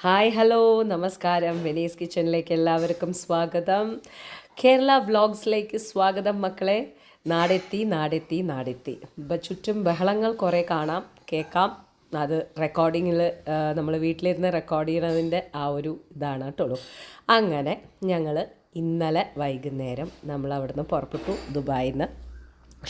Hi hello നമസ്കാരം. Venice കിച്ചണിലേക്ക് എല്ലാവർക്കും സ്വാഗതം. കേരള വ്ളോഗ്സിലേക്ക് സ്വാഗതം മക്കളെ. നാടെത്തി നാടെത്തി നാടെത്തി. ചുറ്റും ബഹളങ്ങൾ കുറേ കാണാം, കേൾക്കാം. അത് റെക്കോർഡിങ്ങിൽ നമ്മൾ വീട്ടിലിരുന്ന് റെക്കോർഡ് ചെയ്യണതിൻ്റെ ആ ഒരു ഇതാണ് കേട്ടോ. അങ്ങനെ ഞങ്ങൾ ഇന്നലെ വൈകുന്നേരം നമ്മൾ അവിടുന്ന് പുറപ്പെട്ടു. ദുബായിൽ നിന്ന്,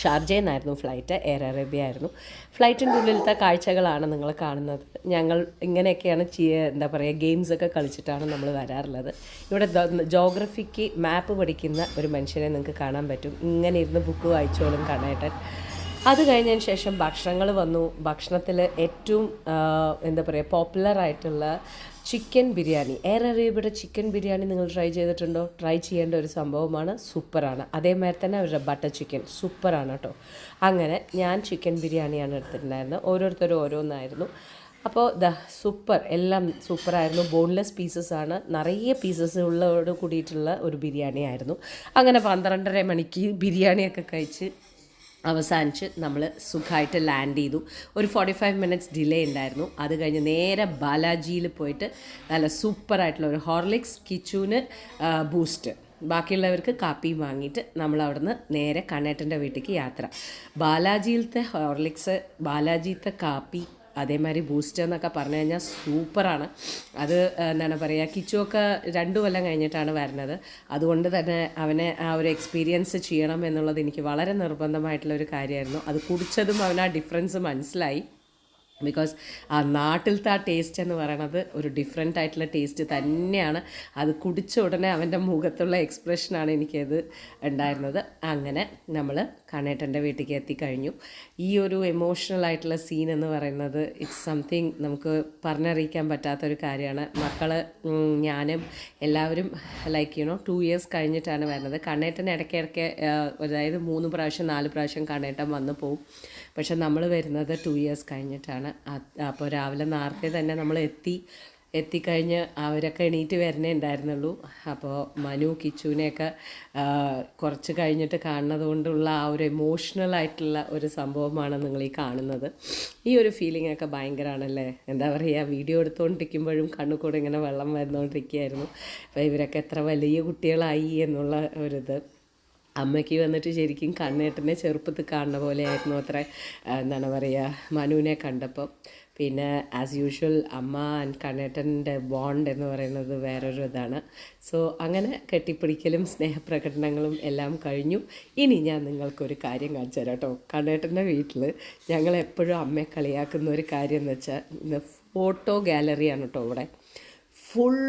ഷാർജയിൽ നിന്നായിരുന്നു ഫ്ലൈറ്റ്, എയർ അറേബ്യ ആയിരുന്നു. ഫ്ലൈറ്റിൻ്റെ ഉള്ളിലത്തെ കാഴ്ചകളാണ് നിങ്ങൾ കാണുന്നത്. ഞങ്ങൾ ഇങ്ങനെയൊക്കെയാണ് എന്താ പറയുക, ഗെയിംസൊക്കെ കളിച്ചിട്ടാണ് നമ്മൾ വരാറുള്ളത്. ഇവിടെ ജോഗ്രഫിക്ക് മാപ്പ് പഠിക്കുന്ന ഒരു മനുഷ്യനെ നിങ്ങൾക്ക് കാണാൻ പറ്റും. ഇങ്ങനെ ഇരുന്ന് ബുക്ക് വായിച്ചോളും കാണാനായിട്ട്. അത് കഴിഞ്ഞതിന് ശേഷം ഭക്ഷണങ്ങൾ വന്നു. ഭക്ഷണത്തിൽ ഏറ്റവും എന്താ പറയുക, പോപ്പുലറായിട്ടുള്ള ചിക്കൻ ബിരിയാണി, എയർ അറേബ്യയുടെ ചിക്കൻ ബിരിയാണി നിങ്ങൾ ട്രൈ ചെയ്തിട്ടുണ്ടോ? ട്രൈ ചെയ്യേണ്ട ഒരു സംഭവമാണ്, സൂപ്പറാണ്. അതേമാതിരി തന്നെ അവരുടെ ബട്ടർ ചിക്കൻ സൂപ്പറാണ് കേട്ടോ. അങ്ങനെ ഞാൻ ചിക്കൻ ബിരിയാണിയാണ് എടുത്തിട്ടുണ്ടായിരുന്നത്. ഓരോരുത്തരും ഓരോന്നായിരുന്നു. അപ്പോൾ സൂപ്പർ, എല്ലാം സൂപ്പറായിരുന്നു. ബോൺലെസ് പീസസ് ആണ്, നിറയെ പീസസ് ഉള്ളതോട് കൂടിയിട്ടുള്ള ഒരു ബിരിയാണി ആയിരുന്നു. അങ്ങനെ 12:30 മണിക്ക് ബിരിയാണിയൊക്കെ കഴിച്ച് അവസാനിച്ച് നമ്മൾ സുഖമായിട്ട് ലാൻഡ് ചെയ്തു. ഒരു 45 മിനിറ്റ്സ് ഡിലേ ഉണ്ടായിരുന്നു. അത് കഴിഞ്ഞ് നേരെ ബാലാജിയിൽ പോയിട്ട് നല്ല സൂപ്പറായിട്ടുള്ള ഒരു ഹോർലിക്സ്, കിച്ചൂന് ബൂസ്റ്റ്, ബാക്കിയുള്ളവർക്ക് കാപ്പിയും വാങ്ങിയിട്ട് നമ്മൾ അവിടുന്ന് നേരെ കണ്ണേട്ടൻ്റെ വീട്ടിലേക്ക് യാത്ര. ബാലാജിയിലത്തെ ഹോർലിക്സ്, ബാലാജിയിലത്തെ കാപ്പി, അതേമാതിരി ബൂസ്റ്റ് എന്നൊക്കെ പറഞ്ഞു കഴിഞ്ഞാൽ സൂപ്പറാണ്. അത് എന്താണ് പറയുക, കിച്ചുവൊക്കെ 2 കൊല്ലം കഴിഞ്ഞിട്ടാണ് വരുന്നത്. അതുകൊണ്ട് തന്നെ അവനെ ആ ഒരു എക്സ്പീരിയൻസ് ചെയ്യണം എന്നുള്ളത് എനിക്ക് വളരെ നിർബന്ധമായിട്ടുള്ളൊരു കാര്യമായിരുന്നു. അത് കുടിച്ചതും അവന് ആ ഡിഫറൻസ് മനസ്സിലായി. ബിക്കോസ് ആ നാട്ടിലത്തെ ആ ടേസ്റ്റ് എന്ന് പറയണത് ഒരു ഡിഫറെൻ്റ് ആയിട്ടുള്ള ടേസ്റ്റ് തന്നെയാണ്. അത് കുടിച്ച ഉടനെ അവൻ്റെ മുഖത്തുള്ള എക്സ്പ്രഷനാണ് എനിക്കത് ഉണ്ടായിരുന്നത്. അങ്ങനെ നമ്മൾ കണ്ണേട്ടൻ്റെ വീട്ടിലേക്ക് എത്തിക്കഴിഞ്ഞു. ഈ ഒരു എമോഷണൽ ആയിട്ടുള്ള സീൻ എന്ന് പറയുന്നത് ഇറ്റ്സ് സംതിങ് നമുക്ക് പറഞ്ഞറിയിക്കാൻ പറ്റാത്തൊരു കാര്യമാണ്. മക്കൾ, ഞാനും എല്ലാവരും ലൈക്ക് 2 ഇയേഴ്സ് കഴിഞ്ഞിട്ടാണ് വരുന്നത്. കണ്ണേട്ടൻ ഇടയ്ക്കിടയ്ക്ക് അതായത് 3 പ്രാവശ്യം 4 പ്രാവശ്യം കണ്ണേട്ടൻ വന്ന് പോവും. പക്ഷെ നമ്മൾ വരുന്നത് 2 ഇയേഴ്സ് കഴിഞ്ഞിട്ടാണ്. അപ്പോൾ രാവിലെ നേരത്തെ തന്നെ നമ്മൾ എത്തിക്കഴിഞ്ഞ് അവരൊക്കെ എണീറ്റ് വരണേ ഉണ്ടായിരുന്നുള്ളൂ. അപ്പോൾ മനു കിച്ചുവിനെയൊക്കെ കുറച്ച് കഴിഞ്ഞിട്ട് കാണുന്നത് കൊണ്ടുള്ള ആ ഒരു എമോഷണൽ ആയിട്ടുള്ള ഒരു സംഭവമാണ് നിങ്ങൾ ഈ കാണുന്നത്. ഈ ഒരു ഫീലിംഗ് ഒക്കെ ഭയങ്കരമാണല്ലേ. എന്താ പറയുക, വീഡിയോ എടുത്തുകൊണ്ടിരിക്കുമ്പോഴും കണ്ണുകൂടെ ഇങ്ങനെ വെള്ളം വരുന്നുകൊണ്ടിരിക്കുകയായിരുന്നു. അപ്പോൾ ഇവരൊക്കെ എത്ര വലിയ കുട്ടികളായി എന്നുള്ള ഒരിത്. അമ്മയ്ക്ക് വന്നിട്ട് ശരിക്കും കണ്ണേട്ടനെ ചെറുപ്പത്തിൽ കാണുന്ന പോലെ ആയിരുന്നു അത്ര, എന്താണ് പറയുക, മനുവിനെ കണ്ടപ്പോൾ. പിന്നെ ആസ് യൂഷ്വൽ അമ്മ ആൻഡ് കണ്ണേട്ടൻ്റെ ബോണ്ട് എന്ന് പറയുന്നത് വേറൊരു ഇതാണ്. സോ അങ്ങനെ കെട്ടിപ്പിടിക്കലും സ്നേഹപ്രകടനങ്ങളും എല്ലാം കഴിഞ്ഞു. ഇനി ഞാൻ നിങ്ങൾക്കൊരു കാര്യം കാണിച്ചു തരാം കേട്ടോ. കണ്ണേട്ടൻ്റെ വീട്ടിൽ ഞങ്ങളെപ്പോഴും അമ്മയെ കളിയാക്കുന്ന ഒരു കാര്യം എന്ന് വെച്ചാൽ ഫോട്ടോ ഗാലറിയാണ് കേട്ടോ ഇവിടെ. ഫുൾ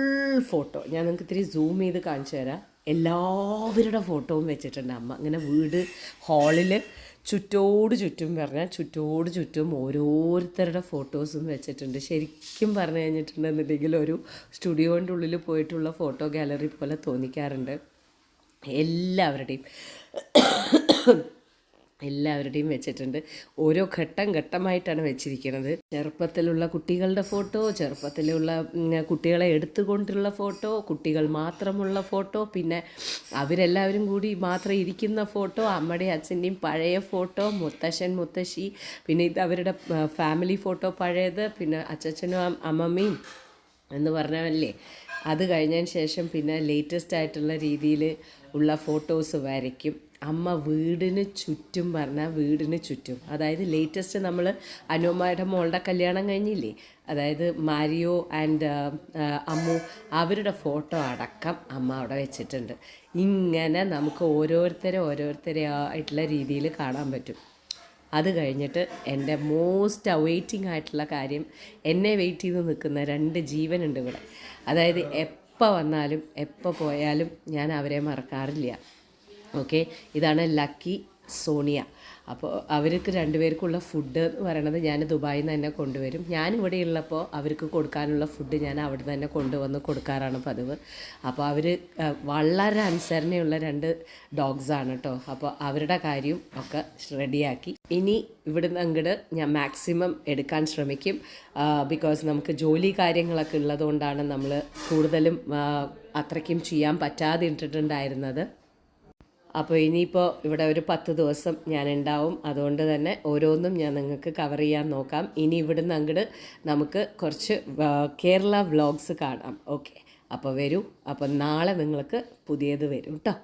ഫോട്ടോ ഞാൻ നിങ്ങൾക്ക് ഇത്തിരി സൂം ചെയ്ത് കാണിച്ചു തരാം. എല്ലാവരുടെ ഫോട്ടോവും വെച്ചിട്ടുണ്ട് അമ്മ. അങ്ങനെ വീട് ഹാളിൽ ചുറ്റോട് ചുറ്റും ഓരോരുത്തരുടെ ഫോട്ടോസും വെച്ചിട്ടുണ്ട്. ശരിക്കും പറഞ്ഞു കഴിഞ്ഞിട്ടുണ്ടെന്നുണ്ടെങ്കിൽ ഒരു സ്റ്റുഡിയോൻ്റെ ഉള്ളിൽ പോയിട്ടുള്ള ഫോട്ടോ ഗാലറി പോലെ തോന്നിക്കാറുണ്ട്. എല്ലാവരുടെയും വെച്ചിട്ടുണ്ട്. ഓരോ ഘട്ടമായിട്ടാണ് വെച്ചിരിക്കുന്നത്. ചെറുപ്പത്തിലുള്ള കുട്ടികളുടെ ഫോട്ടോ, ചെറുപ്പത്തിലുള്ള കുട്ടികളെ എടുത്തുകൊണ്ടുള്ള ഫോട്ടോ, കുട്ടികൾ മാത്രമുള്ള ഫോട്ടോ, പിന്നെ അവരെല്ലാവരും കൂടി മാത്രം ഇരിക്കുന്ന ഫോട്ടോ, അമ്മയുടെയും അച്ഛൻ്റെയും പഴയ ഫോട്ടോ, മുത്തശ്ശി, പിന്നെ ഇത് അവരുടെ ഫാമിലി ഫോട്ടോ പഴയത്, പിന്നെ അച്ഛനും അമ്മമ്മയും എന്ന് പറഞ്ഞല്ലേ. അത് കഴിഞ്ഞതിന് ശേഷം പിന്നെ ലേറ്റസ്റ്റ് ആയിട്ടുള്ള രീതിയിൽ ഉള്ള ഫോട്ടോസ് വരയ്ക്കും അമ്മ. വീടിന് ചുറ്റും അതായത് ലേറ്റസ്റ്റ് നമ്മൾ അനുമ്മയുടെ മോളുടെ കല്യാണം കഴിഞ്ഞില്ലേ, അതായത് മാരിയോ ആൻഡ് അമ്മു, അവരുടെ ഫോട്ടോ അടക്കം അമ്മ അവിടെ വെച്ചിട്ടുണ്ട്. ഇങ്ങനെ നമുക്ക് ഓരോരുത്തരെ ആയിട്ടുള്ള രീതിയിൽ കാണാൻ പറ്റും. അത് കഴിഞ്ഞിട്ട് എൻ്റെ മോസ്റ്റ് അവൈറ്റിംഗ് ആയിട്ടുള്ള കാര്യം, എന്നെ വെയിറ്റ് ചെയ്ത് നിൽക്കുന്ന 2 ജീവനുണ്ട് ഇവിടെ. അതായത് എപ്പോൾ വന്നാലും എപ്പോൾ പോയാലും ഞാൻ അവരെ മറക്കാറില്ല. ഓക്കെ, ഇതാണ് ലക്കി, സോണിയ. അപ്പോൾ അവർക്ക് 2 പേർക്കുള്ള ഫുഡ് എന്ന് പറയണത് ഞാൻ ദുബായിൽ നിന്ന് തന്നെ കൊണ്ടുവരും. ഞാനിവിടെ ഉള്ളപ്പോൾ അവർക്ക് കൊടുക്കാനുള്ള ഫുഡ് ഞാൻ അവിടെ നിന്ന് തന്നെ കൊണ്ടുവന്ന് കൊടുക്കാറാണ് പതിവ്. അപ്പോൾ അവർ വളരെ അനുസരണയുള്ള 2 ഡോഗ്സാണ് കേട്ടോ. അപ്പോൾ അവരുടെ കാര്യം ഒക്കെ റെഡിയാക്കി. ഇനി ഇവിടുന്ന് അങ്ങോട്ട് ഞാൻ മാക്സിമം എടുക്കാൻ ശ്രമിക്കും. ബിക്കോസ് നമുക്ക് ജോലി കാര്യങ്ങളൊക്കെ ഉള്ളതുകൊണ്ടാണ് നമ്മൾ കൂടുതലും അത്രയ്ക്കും ചെയ്യാൻ പറ്റാതിട്ടിട്ടുണ്ടായിരുന്നത്. അപ്പോൾ ഇനിയിപ്പോൾ ഇവിടെ ഒരു 10 ദിവസം ഞാൻ ഉണ്ടാവും. അതുകൊണ്ട് തന്നെ ഓരോന്നും ഞാൻ നിങ്ങൾക്ക് കവർ ചെയ്യാൻ നോക്കാം. ഇനി ഇവിടുന്ന് അങ്ങോട്ട് നമുക്ക് കുറച്ച് കേരള വ്ളോഗ്സ് കാണാം. ഓക്കെ, അപ്പോൾ വരൂ. അപ്പോൾ നാളെ നിങ്ങൾക്ക് പുതിയത് വരും കേട്ടോ.